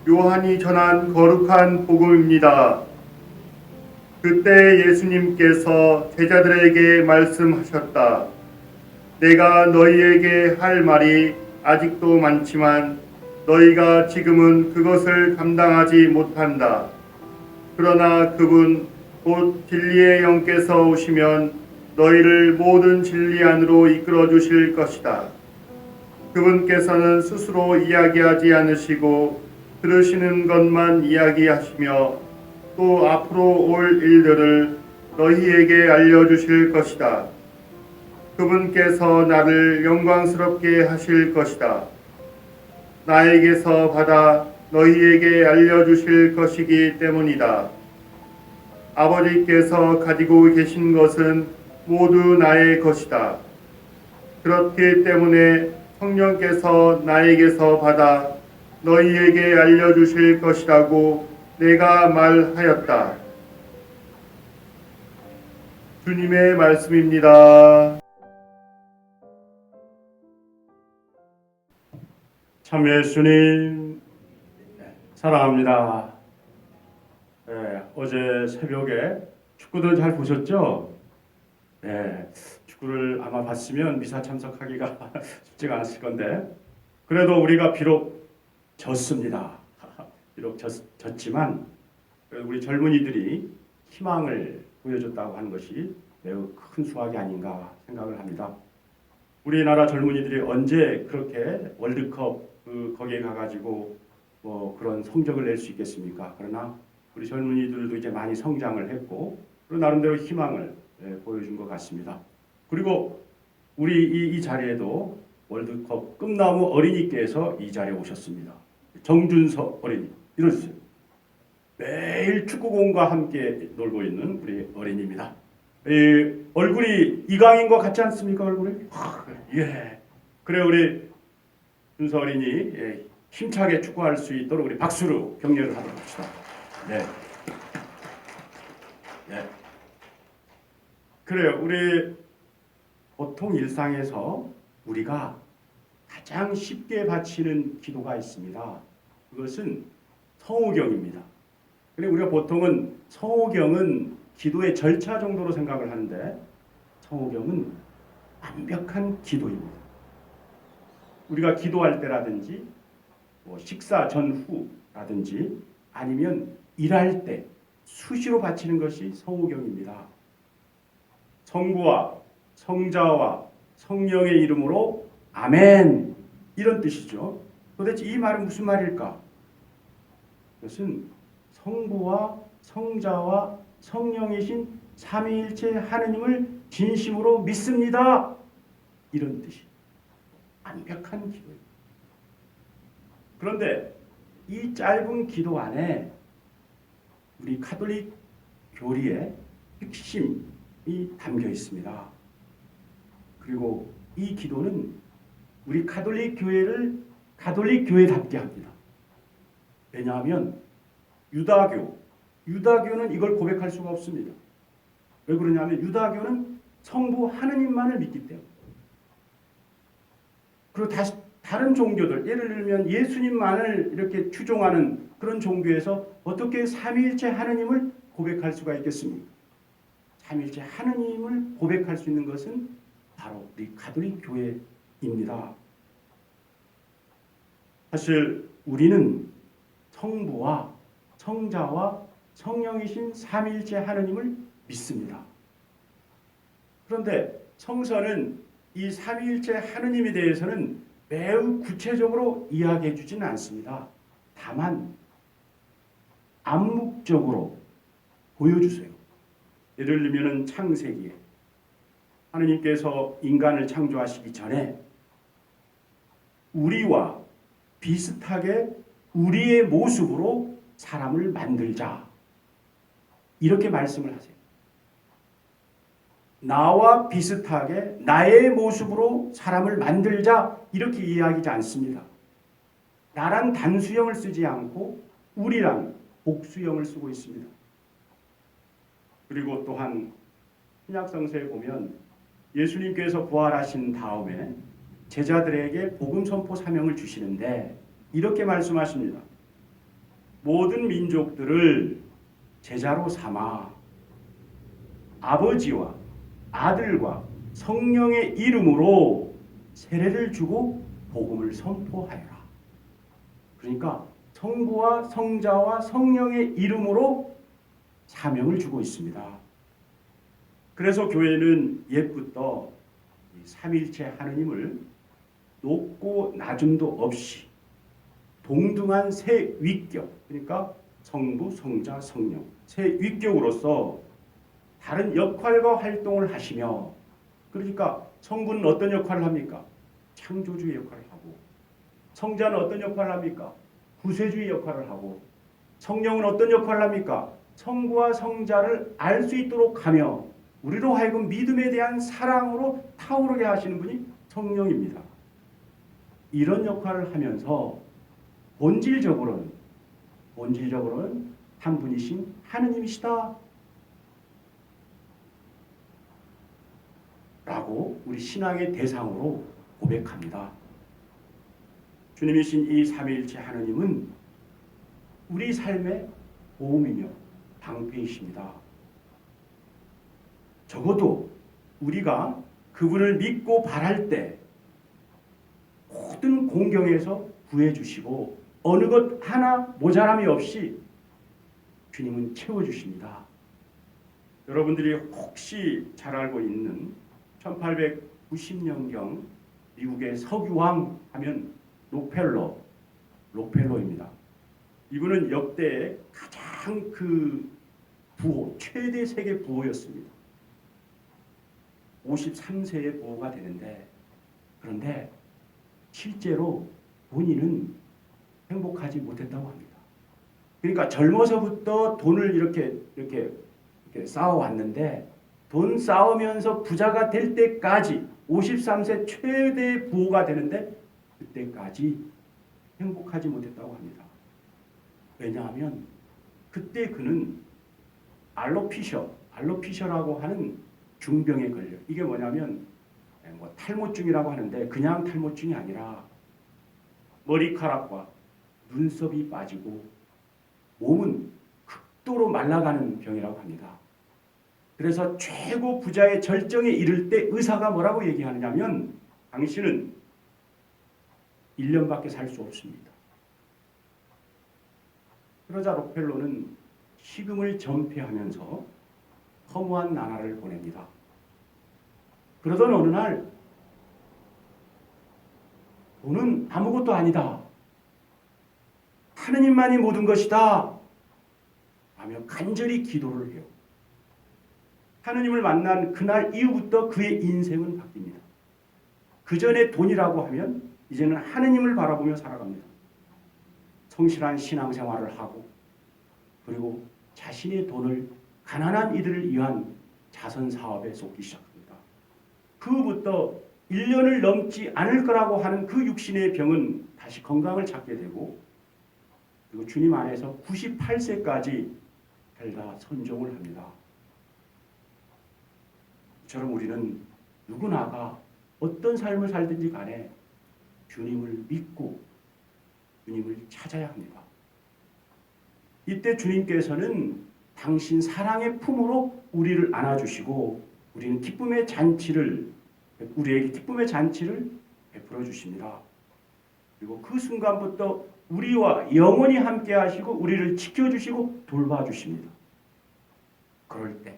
요한이 전한 거룩한 복음입니다. 그때 예수님께서 제자들에게 말씀하셨다. 내가 너희에게 할 말이 아직도 많지만 너희가 지금은 그것을 감당하지 못한다. 그러나 그분 곧 진리의 영께서 오시면 너희를 모든 진리 안으로 이끌어 주실 것이다. 그분께서는 스스로 이야기하지 않으시고 들으시는 것만 이야기하시며 또 앞으로 올 일들을 너희에게 알려주실 것이다. 그분께서 나를 영광스럽게 하실 것이다. 나에게서 받아 너희에게 알려주실 것이기 때문이다. 아버지께서 가지고 계신 것은 모두 나의 것이다. 그렇기 때문에 성령께서 나에게서 받아 너희에게 알려주실 것이라고 내가 말하였다. 주님의 말씀입니다. 참 예수님 사랑합니다. 어제 새벽에 축구들 잘 보셨죠? 축구를 아마 봤으면 미사 참석하기가 쉽지가 않았을 건데 그래도 우리가 비록 졌습니다. 비록 졌지만 우리 젊은이들이 희망을 보여줬다고 하는 것이 매우 큰 수확이 아닌가 생각을 합니다. 우리나라 젊은이들이 언제 그렇게 월드컵 거기에 가가지고 뭐 그런 성적을 낼 수 있겠습니까? 그러나 우리 젊은이들도 이제 많이 성장을 했고 그리고 나름대로 희망을 보여준 것 같습니다. 그리고 우리 이 자리에도 월드컵 꿈나무 어린이께서 이 자리에 오셨습니다. 정준서 어린이 일어주세요. 매일 축구공과 함께 놀고 있는 우리 어린이입니다. 얼굴이 이강인과 같지 않습니까? 얼굴이? 예. 그래 우리 준서 어린이 힘차게 축구할 수 있도록 우리 박수로 격려를 하도록 합시다. 네. 그래요. 우리 보통 일상에서 우리가 가장 쉽게 바치는 기도가 있습니다. 그것은 성호경입니다. 근데 우리가 보통은 성호경은 기도의 절차 정도로 생각을 하는데 성호경은 완벽한 기도입니다. 우리가 기도할 때라든지 뭐 식사 전후라든지 아니면 일할 때 수시로 바치는 것이 성호경입니다. 성부와 성자와 성령의 이름으로 아멘 이런 뜻이죠. 도대체 이 말은 무슨 말일까? 그것은 성부와 성자와 성령이신 삼위일체 하느님을 진심으로 믿습니다. 이런 뜻이 완벽한 기도입니다. 그런데 이 짧은 기도 안에 우리 가톨릭 교리의 핵심이 담겨 있습니다. 그리고 이 기도는 우리 가톨릭 교회를 가톨릭 교회답게 합니다. 왜냐하면 유다교는 이걸 고백할 수가 없습니다. 왜 그러냐면 유다교는 성부 하느님만을 믿기 때문에. 그리고 다른 종교들, 예를 들면 예수님만을 이렇게 추종하는 그런 종교에서 어떻게 삼위일체 하느님을 고백할 수가 있겠습니까? 삼위일체 하느님을 고백할 수 있는 것은 바로 우리 가톨릭 교회입니다. 사실 우리는 성부와 성자와 성령이신 삼위일체 하느님을 믿습니다. 그런데 성서는 이 삼위일체 하느님에 대해서는 매우 구체적으로 이야기해 주지는 않습니다. 다만 암묵적으로 보여주세요. 예를 들면 창세기에 하느님께서 인간을 창조하시기 전에 우리와 비슷하게 우리의 모습으로 사람을 만들자 이렇게 말씀을 하세요. 나와 비슷하게 나의 모습으로 사람을 만들자 이렇게 이야기하지 않습니다. 나란 단수형을 쓰지 않고 우리란 복수형을 쓰고 있습니다. 그리고 또한 신약성서에 보면 예수님께서 부활하신 다음에 제자들에게 복음 선포 사명을 주시는데 이렇게 말씀하십니다. 모든 민족들을 제자로 삼아 아버지와 아들과 성령의 이름으로 세례를 주고 복음을 선포하여라. 그러니까 성부와 성자와 성령의 이름으로 사명을 주고 있습니다. 그래서 교회는 옛부터 삼일체 하느님을 높고 낮음도 없이 동등한 세 위격, 그러니까 성부, 성자, 성령, 세 위격으로서 다른 역할과 활동을 하시며, 그러니까 성부는 어떤 역할을 합니까? 창조주의 역할을 하고, 성자는 어떤 역할을 합니까? 구세주의 역할을 하고, 성령은 어떤 역할을 합니까? 성부와 성자를 알 수 있도록 하며 우리로 하여금 믿음에 대한 사랑으로 타오르게 하시는 분이 성령입니다. 이런 역할을 하면서 본질적으로는 한 분이신 하느님이시다 라고 우리 신앙의 대상으로 고백합니다. 주님이신 이 삼위일체 하느님은 우리 삶의 보험이며 방패이십니다. 적어도 우리가 그분을 믿고 바랄 때 모든 공경에서 구해주시고 어느 것 하나 모자람이 없이 주님은 채워주십니다. 여러분들이 혹시 잘 알고 있는 1890년경 미국의 석유왕 하면 록펠러입니다. 이분은 역대 가장 부호, 최대 세계 부호였습니다. 53세의 부호가 되는데, 그런데 실제로 본인은 행복하지 못했다고 합니다. 그러니까 젊어서부터 돈을 이렇게 쌓아왔는데, 돈 쌓으면서 부자가 될 때까지 53세 최대 부호가 되는데 그때까지 행복하지 못했다고 합니다. 왜냐하면 그때 그는 알로피셔라고 하는 중병에 걸려. 이게 뭐냐면 탈모증이라고 하는데 그냥 탈모증이 아니라 머리카락과 눈썹이 빠지고 몸은 극도로 말라가는 병이라고 합니다. 그래서 최고 부자의 절정에 이를 때 의사가 뭐라고 얘기하느냐면 당신은 1년밖에 살 수 없습니다. 그러자 록펠러는 식음을 전폐하면서 허무한 나날을 보냅니다. 그러던 어느 날 돈은 아무것도 아니다. 하느님만이 모든 것이다. 하며 간절히 기도를 해요. 하느님을 만난 그날 이후부터 그의 인생은 바뀝니다. 그 전에 돈이라고 하면 이제는 하느님을 바라보며 살아갑니다. 성실한 신앙생활을 하고 그리고 자신의 돈을 가난한 이들을 위한 자선사업에 쏟기 시작합니다. 그 후부터 1년을 넘지 않을 거라고 하는 그 육신의 병은 다시 건강을 찾게 되고 그리고 주님 안에서 98세까지 살다 선종을 합니다. 이처럼 우리는 누구나가 어떤 삶을 살든지 간에 주님을 믿고 주님을 찾아야 합니다. 이때 주님께서는 당신 사랑의 품으로 우리를 안아주시고 우리에게 기쁨의 잔치를 베풀어 주십니다. 그리고 그 순간부터 우리와 영원히 함께 하시고 우리를 지켜주시고 돌봐주십니다. 그럴 때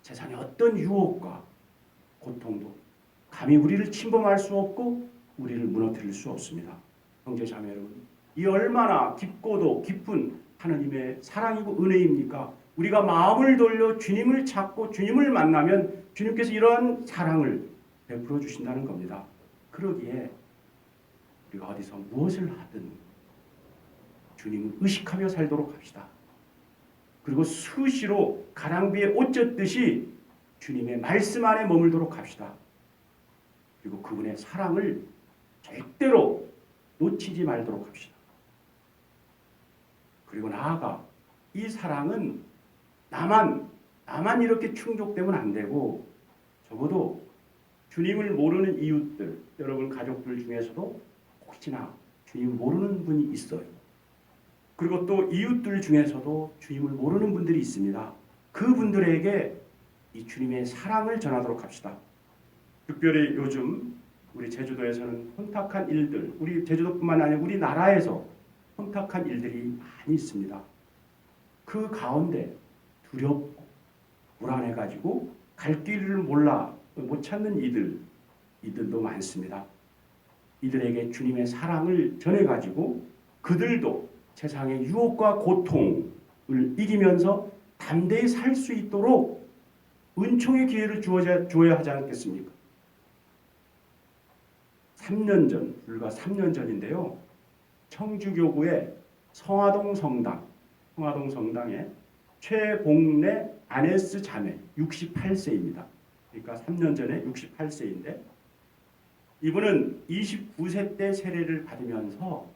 세상의 어떤 유혹과 고통도 감히 우리를 침범할 수 없고 우리를 무너뜨릴 수 없습니다. 형제 자매 여러분, 이 얼마나 깊고도 깊은 하나님의 사랑이고 은혜입니까? 우리가 마음을 돌려 주님을 찾고 주님을 만나면 주님께서 이러한 사랑을 베풀어 주신다는 겁니다. 그러기에 우리가 어디서 무엇을 하든 주님을 의식하며 살도록 합시다. 그리고 수시로 가랑비에 옷 젖듯이 주님의 말씀 안에 머물도록 합시다. 그리고 그분의 사랑을 절대로 놓치지 말도록 합시다. 그리고 나아가 이 사랑은 나만 이렇게 충족되면 안 되고 적어도 주님을 모르는 이웃들, 여러분 가족들 중에서도 혹시나 주님을 모르는 분이 있어요. 그리고 또 이웃들 중에서도 주님을 모르는 분들이 있습니다. 그분들에게 이 주님의 사랑을 전하도록 합시다. 특별히 요즘 우리 제주도에서는 혼탁한 일들, 우리 제주도뿐만 아니라 우리나라에서 혼탁한 일들이 많이 있습니다. 그 가운데 두렵고 불안해가지고 갈 길을 몰라 못 찾는 이들도 많습니다. 이들에게 주님의 사랑을 전해가지고 그들도 세상의 유혹과 고통을 이기면서 담대히 살 수 있도록 은총의 기회를 주어야 하지 않겠습니까? 3년 전, 불과 3년 전인데요. 청주교구의 성화동 성당에 최봉래 아네스 자매 68세입니다. 그러니까 3년 전에 68세인데 이분은 29세 때 세례를 받으면서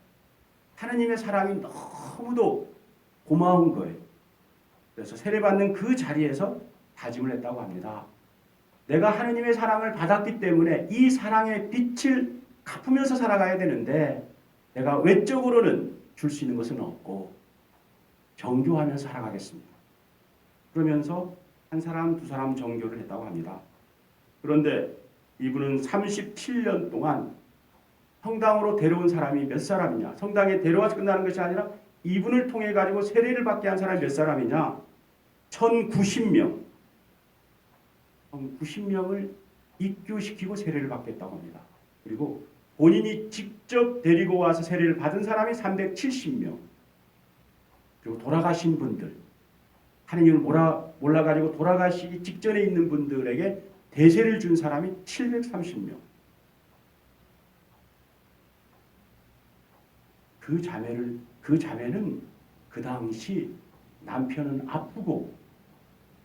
하나님의 사랑이 너무도 고마운 거예요. 그래서 세례받는 그 자리에서 다짐을 했다고 합니다. 내가 하나님의 사랑을 받았기 때문에 이 사랑의 빛을 갚으면서 살아가야 되는데 내가 외적으로는 줄 수 있는 것은 없고 정교하면서 살아가겠습니다. 그러면서 한 사람 두 사람 정교를 했다고 합니다. 그런데 이분은 37년 동안 성당으로 데려온 사람이 몇 사람이냐? 성당에 데려와서 끝나는 것이 아니라 이분을 통해 가지고 세례를 받게 한 사람이 몇 사람이냐? 1090명. 1090명을 입교시키고 세례를 받겠다고 합니다. 그리고 본인이 직접 데리고 와서 세례를 받은 사람이 370명. 그리고 돌아가신 분들, 하느님을 몰라가지고 돌아가시기 직전에 있는 분들에게 대세를 준 사람이 730명. 그 자매는 그 당시 남편은 아프고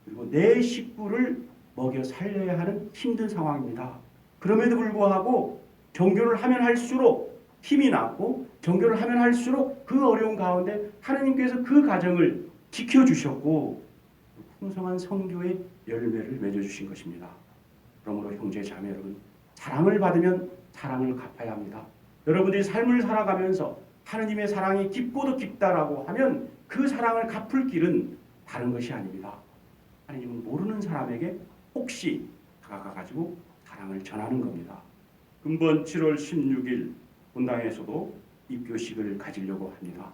그리고 내 식구를 먹여 살려야 하는 힘든 상황입니다. 그럼에도 불구하고 정교를 하면 할수록 힘이 났고 정교를 하면 할수록 그 어려운 가운데 하나님께서 그 가정을 지켜주셨고 풍성한 성교의 열매를 맺어주신 것입니다. 그러므로 형제 자매 여러분, 사랑을 받으면 사랑을 갚아야 합니다. 여러분들이 삶을 살아가면서 하느님의 사랑이 깊고도 깊다라고 하면 그 사랑을 갚을 길은 다른 것이 아닙니다. 하느님은 모르는 사람에게 혹시 다가가가지고 사랑을 전하는 겁니다. 금번 7월 16일 본당에서도 입교식을 가지려고 합니다.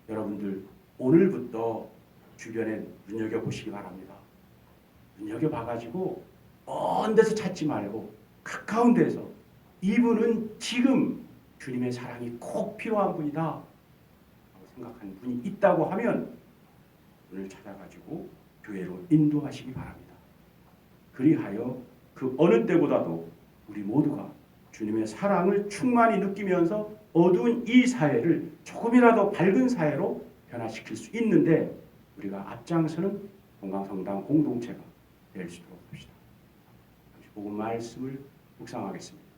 여러분들 오늘부터 주변에 눈여겨보시기 바랍니다. 눈여겨봐가지고 먼 데서 찾지 말고 가까운 데서 이분은 지금 주님의 사랑이 꼭 필요한 분이다 라고 생각하는 분이 있다고 하면 오늘 찾아가지고 교회로 인도하시기 바랍니다. 그리하여 그 어느 때보다도 우리 모두가 주님의 사랑을 충만히 느끼면서 어두운 이 사회를 조금이라도 밝은 사회로 변화시킬 수 있는데 우리가 앞장서는 동강성당 공동체가 될 수 있도록 합시다. 복음 말씀을 묵상하겠습니다.